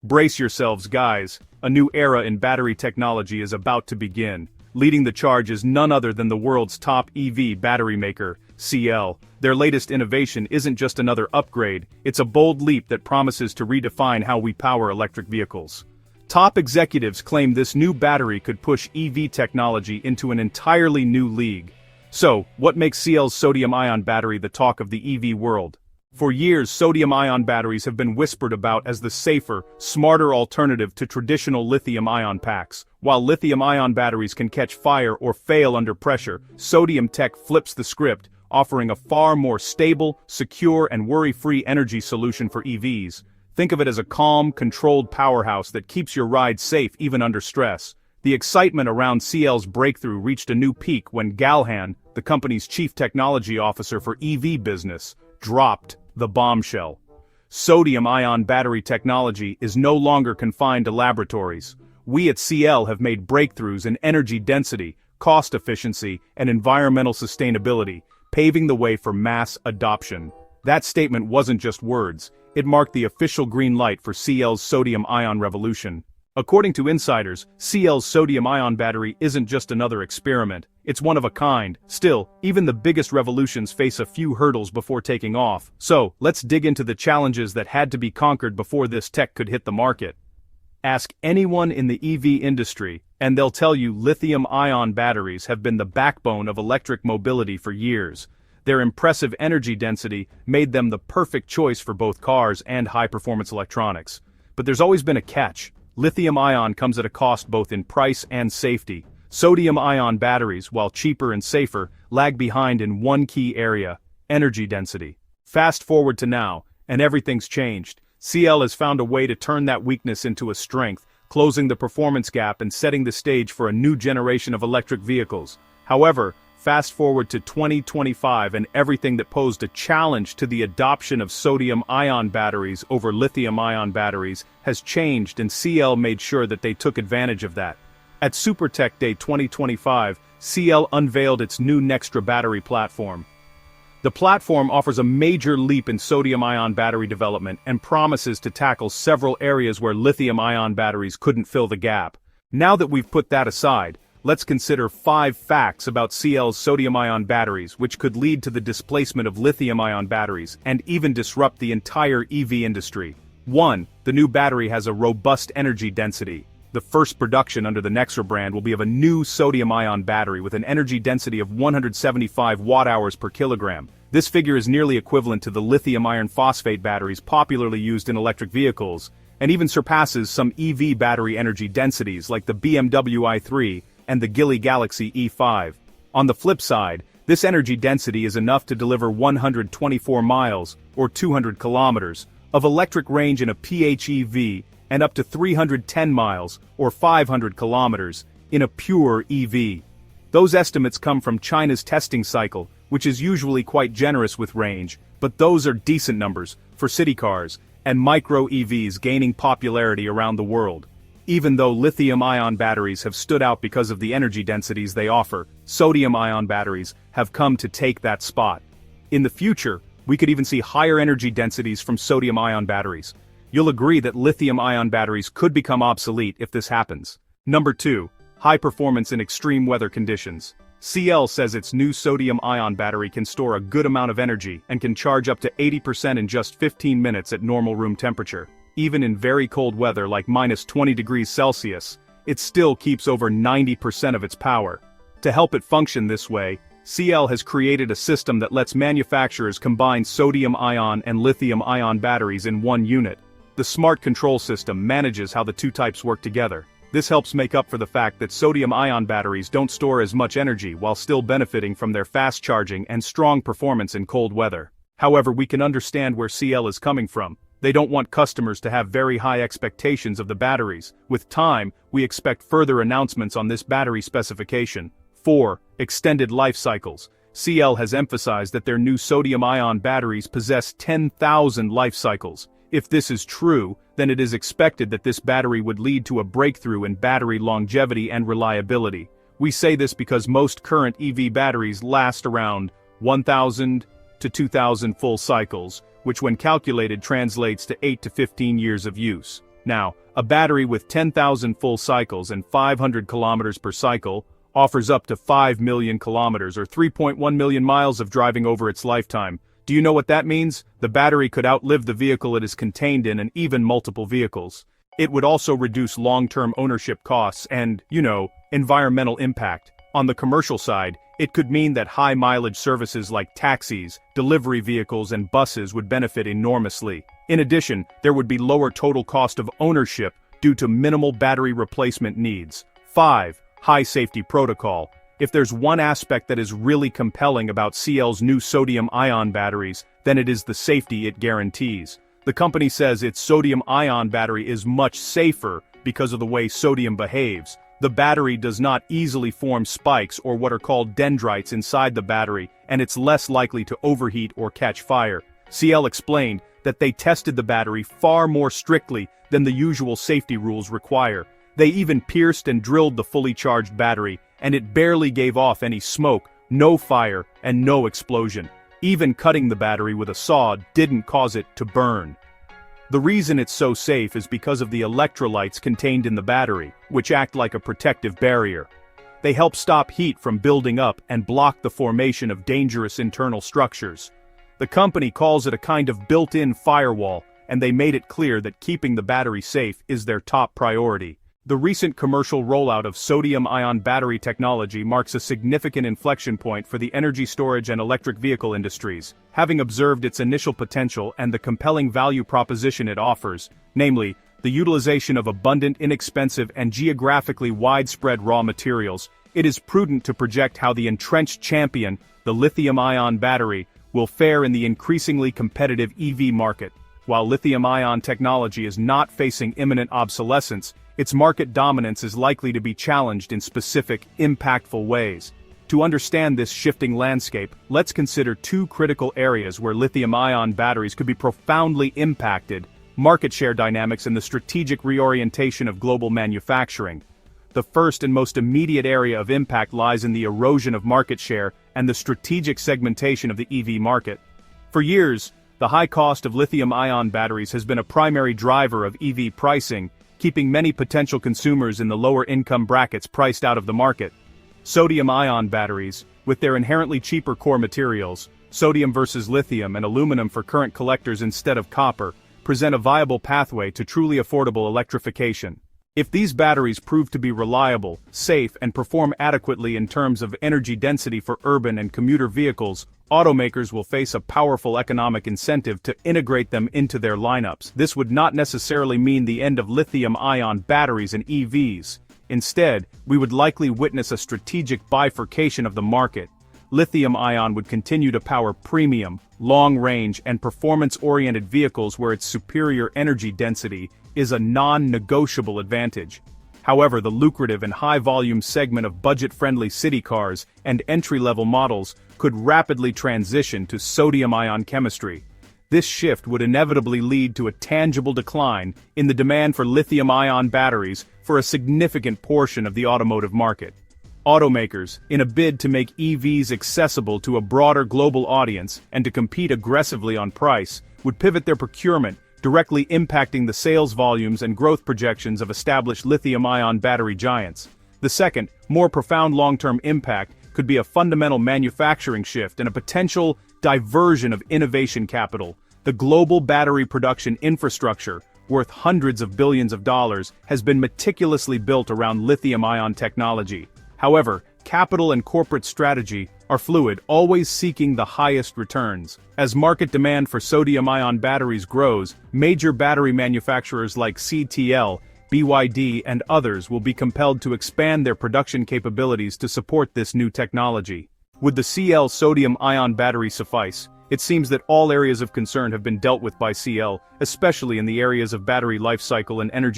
Brace yourselves, guys. A new era in battery technology is about to begin. Leading the charge is none other than the world's top EV battery maker, CL. Their latest innovation isn't just another upgrade, it's a bold leap that promises to redefine how we power electric vehicles. Top executives claim this new battery could push EV technology into an entirely new league. So, what makes CL's sodium-ion battery the talk of the EV world? For years, sodium-ion batteries have been whispered about as the safer, smarter alternative to traditional lithium-ion packs. While lithium-ion batteries can catch fire or fail under pressure, sodium tech flips the script, offering a far more stable, secure and worry-free energy solution for EVs. Think of it as a calm, controlled powerhouse that keeps your ride safe even under stress. The excitement around CL's breakthrough reached a new peak when Gao Huan, the company's chief technology officer for EV business, dropped the bombshell. Sodium-ion battery technology is no longer confined to laboratories. We at CL have made breakthroughs in energy density, cost efficiency, and environmental sustainability, paving the way for mass adoption. That statement wasn't just words, it marked the official green light for CL's sodium-ion revolution. According to insiders, CL's sodium-ion battery isn't just another experiment, it's one of a kind. Still, even the biggest revolutions face a few hurdles before taking off. So, let's dig into the challenges that had to be conquered before this tech could hit the market. Ask anyone in the EV industry, and they'll tell you lithium-ion batteries have been the backbone of electric mobility for years. Their impressive energy density made them the perfect choice for both cars and high-performance electronics. But there's always been a catch. Lithium-ion comes at a cost both in price and safety. Sodium-ion batteries, while cheaper and safer, lag behind in one key area: energy density. Fast forward to now, and everything's changed. CL has found a way to turn that weakness into a strength, closing the performance gap and setting the stage for a new generation of electric vehicles. However, fast forward to 2025 and everything that posed a challenge to the adoption of sodium-ion batteries over lithium-ion batteries has changed, and CL made sure that they took advantage of that. At SuperTech Day 2025, CL unveiled its new Nextra battery platform. The platform offers a major leap in sodium-ion battery development and promises to tackle several areas where lithium-ion batteries couldn't fill the gap. Now that we've put that aside, let's consider 5 facts about CL's sodium-ion batteries which could lead to the displacement of lithium-ion batteries and even disrupt the entire EV industry. 1. The new battery has a robust energy density. The first production under the Nextra brand will be of a new sodium-ion battery with an energy density of 175 watt-hours per kilogram. This figure is nearly equivalent to the lithium iron phosphate batteries popularly used in electric vehicles, and even surpasses some EV battery energy densities like the BMW i3 and the Geely Galaxy E5. On the flip side, this energy density is enough to deliver 124 miles, or 200 kilometers, of electric range in a PHEV, and up to 310 miles, or 500 kilometers, in a pure EV. Those estimates come from China's testing cycle, which is usually quite generous with range, but those are decent numbers for city cars and micro-EVs gaining popularity around the world. Even though lithium-ion batteries have stood out because of the energy densities they offer, sodium-ion batteries have come to take that spot. In the future, we could even see higher energy densities from sodium-ion batteries. You'll agree that lithium-ion batteries could become obsolete if this happens. Number 2. High performance in extreme weather conditions. CL says its new sodium-ion battery can store a good amount of energy and can charge up to 80% in just 15 minutes at normal room temperature. Even in very cold weather like -20 degrees Celsius, it still keeps over 90% of its power. To help it function this way, CL has created a system that lets manufacturers combine sodium-ion and lithium-ion batteries in one unit. The smart control system manages how the two types work together. This helps make up for the fact that sodium-ion batteries don't store as much energy while still benefiting from their fast charging and strong performance in cold weather. However, we can understand where CL is coming from. They don't want customers to have very high expectations of the batteries. With time, we expect further announcements on this battery specification. 4. Extended life cycles. CL has emphasized that their new sodium-ion batteries possess 10,000 life cycles. If this is true, then it is expected that this battery would lead to a breakthrough in battery longevity and reliability. We say this because most current EV batteries last around 1,000 to 2,000 full cycles, which when calculated translates to 8 to 15 years of use. Now, a battery with 10,000 full cycles and 500 kilometers per cycle offers up to 5 million kilometers or 3.1 million miles of driving over its lifetime. Do you know what that means? The battery could outlive the vehicle it is contained in and even multiple vehicles. It would also reduce long-term ownership costs and, environmental impact. On the commercial side, it could mean that high-mileage services like taxis, delivery vehicles and buses would benefit enormously. In addition, there would be lower total cost of ownership due to minimal battery replacement needs. 5. High safety protocol. If there's one aspect that is really compelling about CL's new sodium-ion batteries, then it is the safety it guarantees. The company says its sodium-ion battery is much safer because of the way sodium behaves. The battery does not easily form spikes or what are called dendrites inside the battery, and it's less likely to overheat or catch fire. CL explained that they tested the battery far more strictly than the usual safety rules require. They even pierced and drilled the fully charged battery, and it barely gave off any smoke, no fire, and no explosion. Even cutting the battery with a saw didn't cause it to burn. The reason it's so safe is because of the electrolytes contained in the battery, which act like a protective barrier. They help stop heat from building up and block the formation of dangerous internal structures. The company calls it a kind of built-in firewall, and they made it clear that keeping the battery safe is their top priority. The recent commercial rollout of sodium-ion battery technology marks a significant inflection point for the energy storage and electric vehicle industries. Having observed its initial potential and the compelling value proposition it offers, namely, the utilization of abundant, inexpensive, and geographically widespread raw materials, it is prudent to project how the entrenched champion, the lithium-ion battery, will fare in the increasingly competitive EV market. While lithium-ion technology is not facing imminent obsolescence, its market dominance is likely to be challenged in specific, impactful ways. To understand this shifting landscape, let's consider two critical areas where lithium-ion batteries could be profoundly impacted: market share dynamics and the strategic reorientation of global manufacturing. The first and most immediate area of impact lies in the erosion of market share and the strategic segmentation of the EV market. For years, the high cost of lithium-ion batteries has been a primary driver of EV pricing, keeping many potential consumers in the lower income brackets priced out of the market. Sodium-ion batteries, with their inherently cheaper core materials, sodium versus lithium and aluminum for current collectors instead of copper, present a viable pathway to truly affordable electrification. If these batteries prove to be reliable, safe, and perform adequately in terms of energy density for urban and commuter vehicles, automakers will face a powerful economic incentive to integrate them into their lineups. This would not necessarily mean the end of lithium-ion batteries and EVs. Instead, we would likely witness a strategic bifurcation of the market. Lithium-ion would continue to power premium, long-range, and performance-oriented vehicles where its superior energy density is a non-negotiable advantage. However, the lucrative and high-volume segment of budget-friendly city cars and entry-level models could rapidly transition to sodium-ion chemistry. This shift would inevitably lead to a tangible decline in the demand for lithium-ion batteries for a significant portion of the automotive market. Automakers, in a bid to make EVs accessible to a broader global audience and to compete aggressively on price, would pivot their procurement, directly impacting the sales volumes and growth projections of established lithium-ion battery giants. The second, more profound long-term impact could be a fundamental manufacturing shift and a potential diversion of innovation capital. The global battery production infrastructure, worth hundreds of billions of dollars, has been meticulously built around lithium-ion technology. However, capital and corporate strategy are fluid, always seeking the highest returns. As market demand for sodium-ion batteries grows, major battery manufacturers like Catl, BYD, and others will be compelled to expand their production capabilities to support this new technology. Would the CL sodium-ion battery suffice? It seems that all areas of concern have been dealt with by CL, especially in the areas of battery life cycle and energy